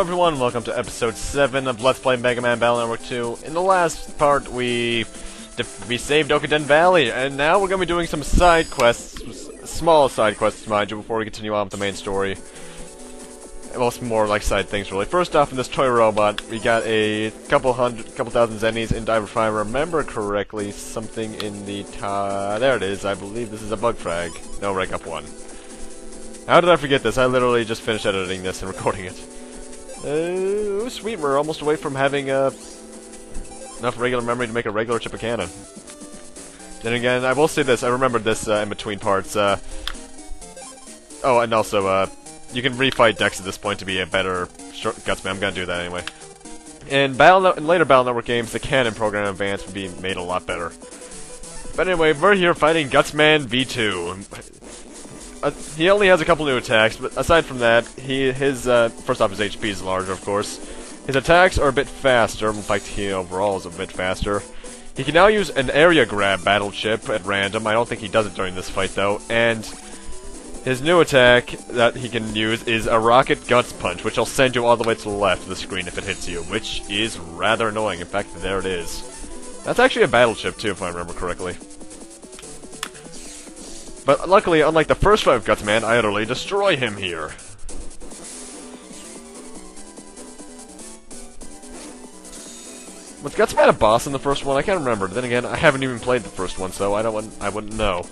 everyone, welcome to episode 7 of Let's Play Megaman Battle Network 2. In the last part, we saved Okuden Valley, and now we're going to be doing some side quests, small side quests, mind you, before we continue on with the main story. Well, it's more like side things, really. First off, in this toy robot, we got a couple thousand zennies, and if I remember correctly, something in the there it is, I believe this is a bug frag. No, rank up 1. How did I forget this? I literally just finished editing this and recording it. Oh, sweet, we're almost away from having enough regular memory to make a regular chip of cannon. Then again, I will say this, I remembered this in between parts. Oh, and also, you can refight Dex at this point to be a better Gutsman. I'm gonna do that anyway. In later Battle Network games, the cannon program advance would be made a lot better. But anyway, we're here fighting Gutsman V2. He only has a couple new attacks, but aside from that, his first off, his HP is larger, of course. His attacks are a bit faster. In fact, he overall is a bit faster. He can now use an area grab battle chip at random. I don't think he does it during this fight, though. And his new attack that he can use is a rocket guts punch, which will send you all the way to the left of the screen if it hits you, which is rather annoying. In fact, there it is. That's actually a battle chip, too, if I remember correctly. But luckily, unlike the first fight of Gutsman, I utterly destroy him here. Was Gutsman a boss in the first one? I can't remember. Then again, I haven't even played the first one, so I wouldn't know.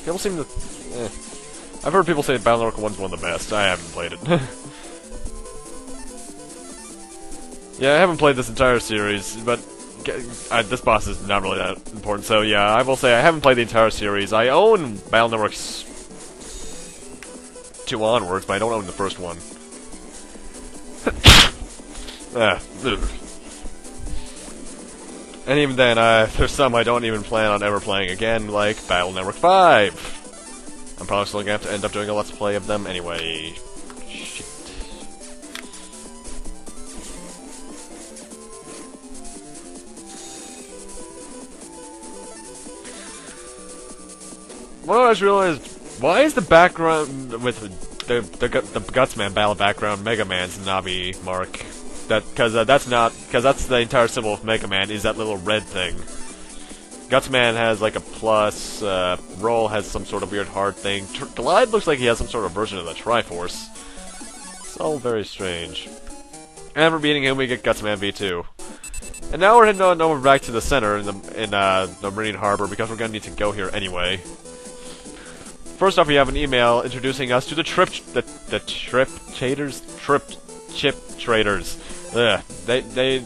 People seem to... I've heard people say Battle Network 1's one of the best. I haven't played it. Yeah, I haven't played this entire series, but... this boss is not really that important, so yeah, I will say I haven't played the entire series. I own Battle Networks 2 onwards, but I don't own the first one. And even then, there's some I don't even plan on ever playing again, like Battle Network 5. I'm probably still gonna have to end up doing a Let's Play of them anyway. Shit. Well, I just realized, why is the background with the Gutsman battle background Megaman's Navi mark? Because that's the entire symbol of Megaman is that little red thing. Gutsman has like a plus, Roll has some sort of weird heart thing. Glide looks like he has some sort of version of the Triforce. It's all very strange. And for beating him, we get Gutsman V2. And now we're heading on over back to the center in the Marine Harbor because we're gonna need to go here anyway. First off, we have an email introducing us to the chip traders. Ugh. They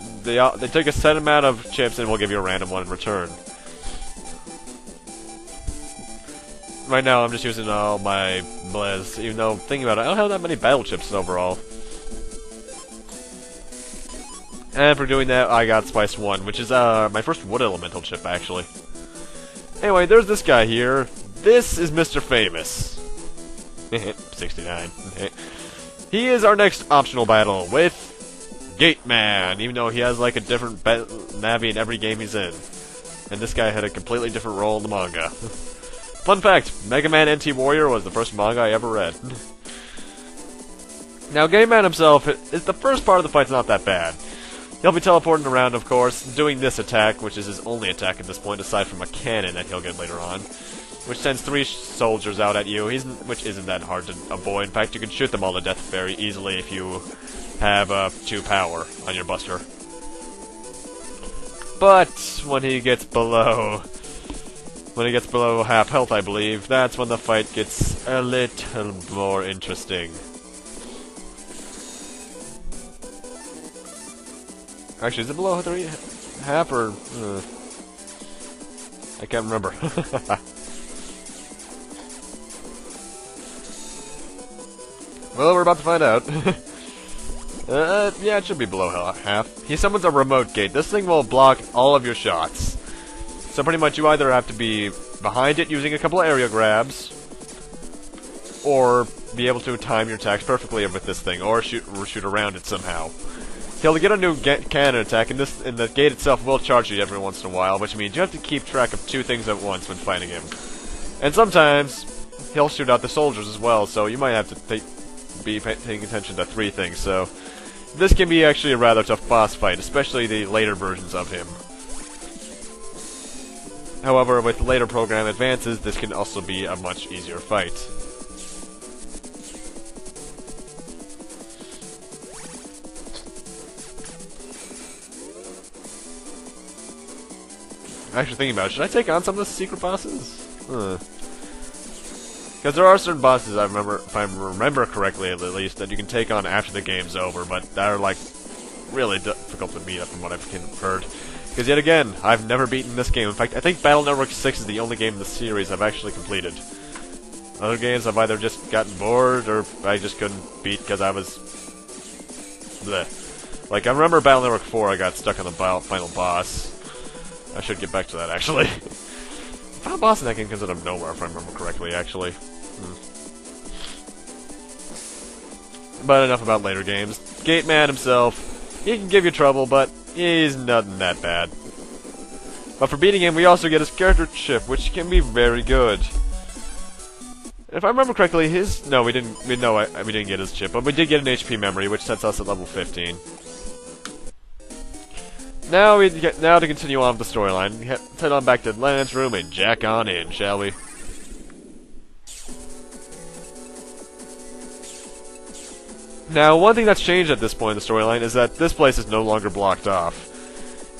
take a set amount of chips and we'll give you a random one in return. Right now, I'm just using all my blizz, even though thinking about it, I don't have that many battle chips overall. And for doing that, I got Spice 1, which is my first wood elemental chip, actually. Anyway, there's this guy here. This is Mr. Famous. 69. He is our next optional battle with Gateman, even though he has like a different Navi in every game he's in. And this guy had a completely different role in the manga. Fun fact, Megaman NT Warrior was the first manga I ever read. Now, Gateman himself, the first part of the fight's not that bad. He'll be teleporting around, of course, doing this attack, which is his only attack at this point, aside from a cannon that he'll get later on. Which sends 3 soldiers out at you, which isn't that hard to avoid. In fact, you can shoot them all to death very easily if you have 2 power on your buster. But when he gets below half health, I believe, that's when the fight gets a little more interesting. Actually, is it below half or... I can't remember. Well, we're about to find out. Yeah, it should be below half. He summons a remote gate. This thing will block all of your shots. So pretty much you either have to be behind it using a couple of area grabs, or be able to time your attacks perfectly with this thing, or shoot around it somehow. He'll get a new cannon attack, and the gate itself will charge you every once in a while, which means you have to keep track of 2 things at once when fighting him. And sometimes he'll shoot out the soldiers as well, so you might have to be paying attention to 3 things, so this can be actually a rather tough boss fight, especially the later versions of him. However, with later program advances, this can also be a much easier fight. Actually thinking about it, should I take on some of the secret bosses? Because there are certain bosses I remember, if I remember correctly at least, that you can take on after the game's over, but that are like really difficult to beat up from what I've heard. Because yet again, I've never beaten this game. In fact, I think Battle Network 6 is the only game in the series I've actually completed. Other games I've either just gotten bored, or I just couldn't beat because I was... bleh. Like, I remember Battle Network 4, I got stuck on the final boss. I should get back to that, actually. The final boss in that game comes out of nowhere, if I remember correctly, actually. But enough about later games. Gateman himself, he can give you trouble, but he's nothing that bad. But for beating him, we also get his character chip, which can be very good. If I remember correctly, his... No, we didn't get his chip, but we did get an HP memory, which sets us at level 15. Now to continue on with the storyline, head on back to Lance' room and jack on in, shall we? Now, one thing that's changed at this point in the storyline is that this place is no longer blocked off.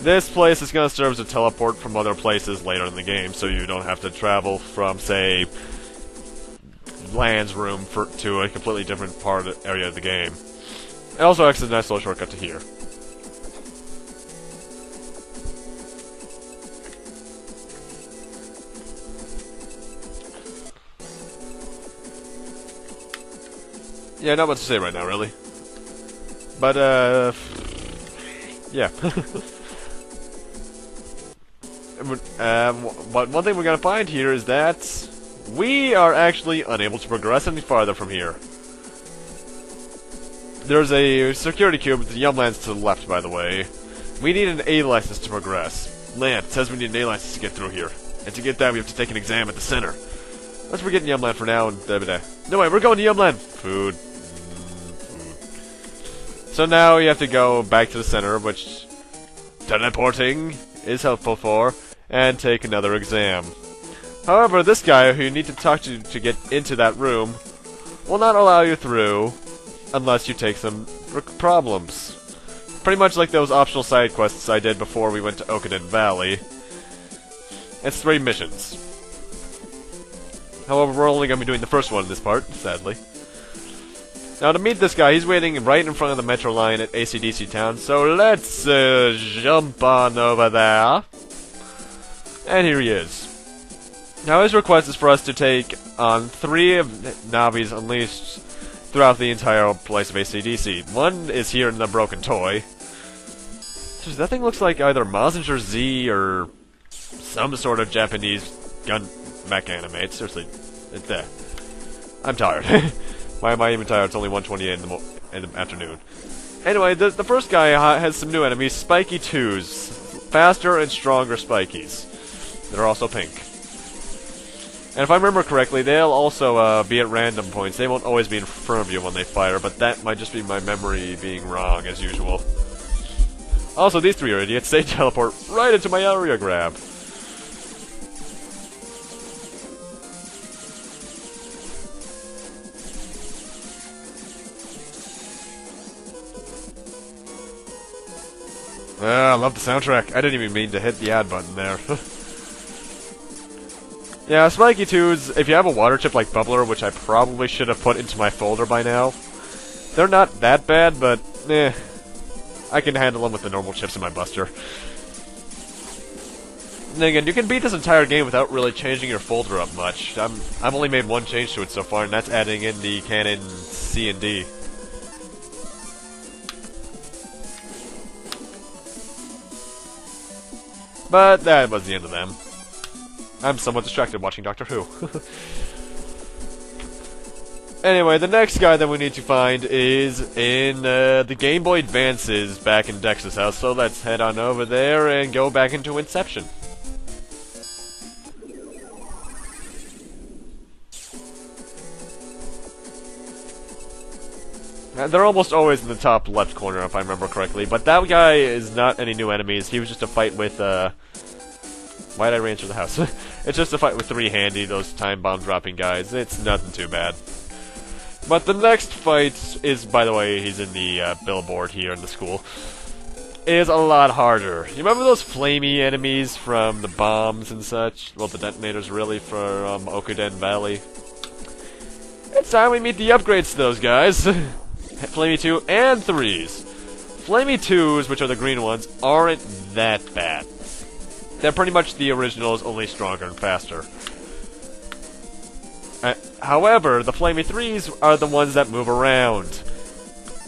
This place is going to serve as a teleport from other places later in the game, so you don't have to travel from, say, Lan's room to a completely different area of the game. It also acts as a nice little shortcut to here. Yeah, not much to say right now, really. But, yeah. But one thing we're gonna find here is that we are actually unable to progress any farther from here. There's a security cube with the Yumlands to the left, by the way. We need an A license to progress. Land says we need an A license to get through here. And to get that, we have to take an exam at the center. Let's forget Yumland for now and no way, we're going to Yumland! Food. So now you have to go back to the center, which teleporting is helpful for, and take another exam. However, this guy who you need to talk to get into that room will not allow you through unless you take some problems. Pretty much like those optional side quests I did before we went to Oakenden Valley. It's 3 missions. However, we're only going to be doing the first one in this part, sadly. Now, to meet this guy, he's waiting right in front of the metro line at AC/DC Town, so let's jump on over there. And here he is. Now, his request is for us to take on 3 of Navi's unleashed throughout the entire place of AC/DC. One is here in the Broken Toy. Jeez, that thing looks like either Mazinger Z or some sort of Japanese gun mech anime. Seriously, it's there. I'm tired. Why am I even tired? It's only 1:28 in the afternoon. Anyway, the first guy has some new enemies, Spiky 2s. Faster and stronger Spikies. They're also pink. And if I remember correctly, they'll also be at random points. They won't always be in front of you when they fire, but that might just be my memory being wrong, as usual. Also, these 3 are idiots. They teleport right into my area grab. I love the soundtrack. I didn't even mean to hit the add button there. Yeah, Spiky 2s, if you have a water chip like Bubbler, which I probably should have put into my folder by now, they're not that bad, but I can handle them with the normal chips in my Buster. And again, you can beat this entire game without really changing your folder up much. I've only made 1 change to it so far, and that's adding in the canon C and D. But that was the end of them. I'm somewhat distracted watching Doctor Who. Anyway, the next guy that we need to find is in the Game Boy Advances back in Dex's house, so let's head on over there and go back into Inception. They're almost always in the top left corner, if I remember correctly. But that guy is not any new enemies. He was just a fight with, why did I re-enter the house? It's just a fight with 3 handy, those time bomb dropping guys. It's nothing too bad. But the next fight is, by the way, he's in the billboard here in the school, is a lot harder. You remember those flamey enemies from the bombs and such? Well, the detonators really from Okuden Valley. It's time we meet the upgrades to those guys. Flamey 2 and 3s. Flamey 2s, which are the green ones, aren't that bad. They're pretty much the originals, only stronger and faster. However, the Flamey 3s are the ones that move around,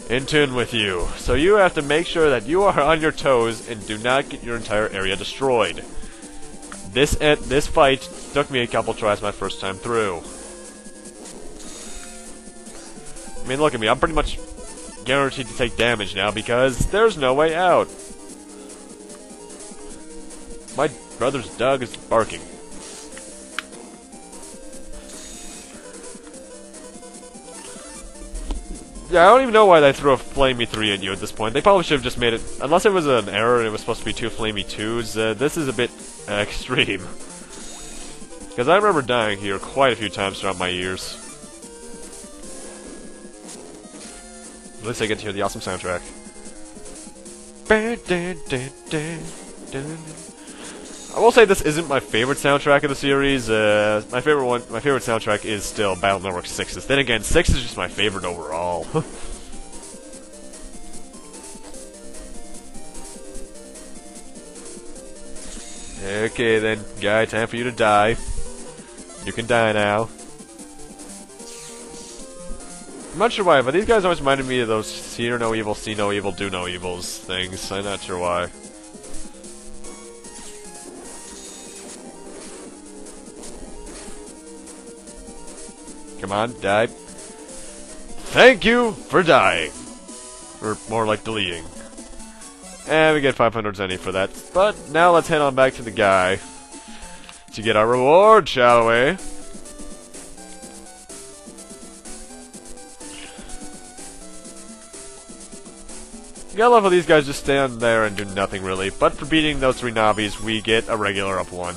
in tune with you. So you have to make sure that you are on your toes and do not get your entire area destroyed. This fight took me a couple tries my first time through. I mean, look at me, I'm pretty much guaranteed to take damage now because there's no way out. My brother's dog is barking. Yeah, I don't even know why they threw a Flamey 3 at you at this point. They probably should have just made it... Unless it was an error and it was supposed to be 2 Flamey 2s, this is a bit extreme. Because I remember dying here quite a few times throughout my years. At least I get to hear the awesome soundtrack. I will say this isn't my favorite soundtrack of the series. My favorite soundtrack is still Battle Network 6's. Then again, 6 is just my favorite overall. Okay then, guy, time for you to die. You can die now. I'm not sure why, but these guys always reminded me of those hear no evil, see no evil, do no evils things. I'm not sure why. Come on, die. Thank you for dying. Or more like deleting. And we get 500 zenny for that. But now let's head on back to the guy to get our reward, shall we? You gotta love how these guys just stand there and do nothing really. But for beating those 3 Nabis, we get a regular up 1.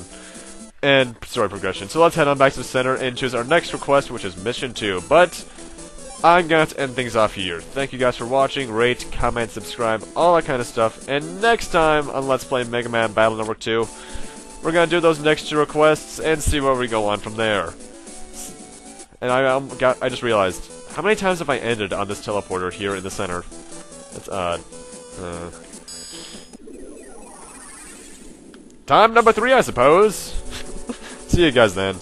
And story progression. So let's head on back to the center and choose our next request, which is Mission 2. But I'm going to end things off here. Thank you guys for watching. Rate, comment, subscribe, all that kind of stuff. And next time on Let's Play Megaman Battle Network 2, we're going to do those next 2 requests and see where we go on from there. And I just realized, how many times have I ended on this teleporter here in the center? That's odd. Time number 3, I suppose. See you guys then.